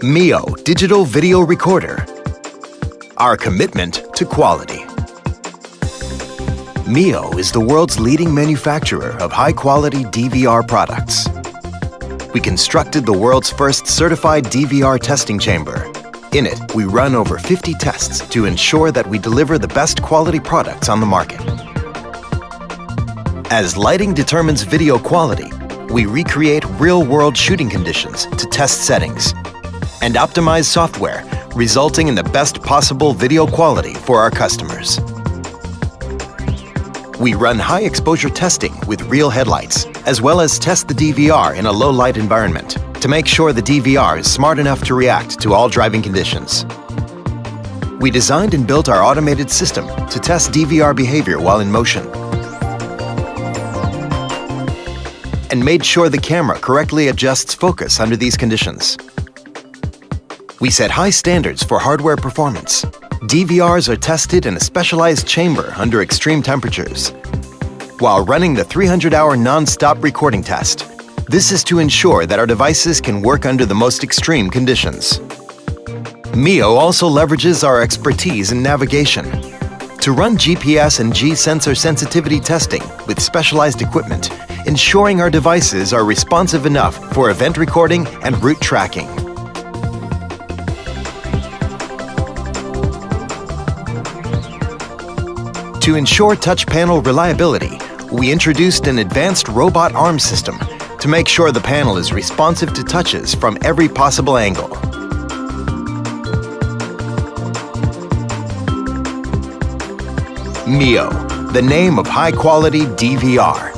Mio Digital Video Recorder. Our commitment to quality. Mio is the world's leading manufacturer of high-quality DVR products. We constructed the world's first certified DVR testing chamber. In it, we run over 50 tests to ensure that we deliver the best quality products on the market. As lighting determines video quality, we recreate real-world shooting conditions to test settings and optimize software, resulting in the best possible video quality for our customers. We run high-exposure testing with real headlights, as well as test the DVR in a low-light environment to make sure the DVR is smart enough to react to all driving conditions. We designed and built our automated system to test DVR behavior while in motion, and made sure the camera correctly adjusts focus under these conditions. We set high standards for hardware performance. DVRs are tested in a specialized chamber under extreme temperatures, while running the 300-hour non-stop recording test. This is to ensure that our devices can work under the most extreme conditions. Mio also leverages our expertise in navigation to run GPS and G-sensor sensitivity testing with specialized equipment, ensuring our devices are responsive enough for event recording and route tracking. To ensure touch panel reliability, we introduced an advanced robot arm system to make sure the panel is responsive to touches from every possible angle. Mio, the name of high-quality DVR.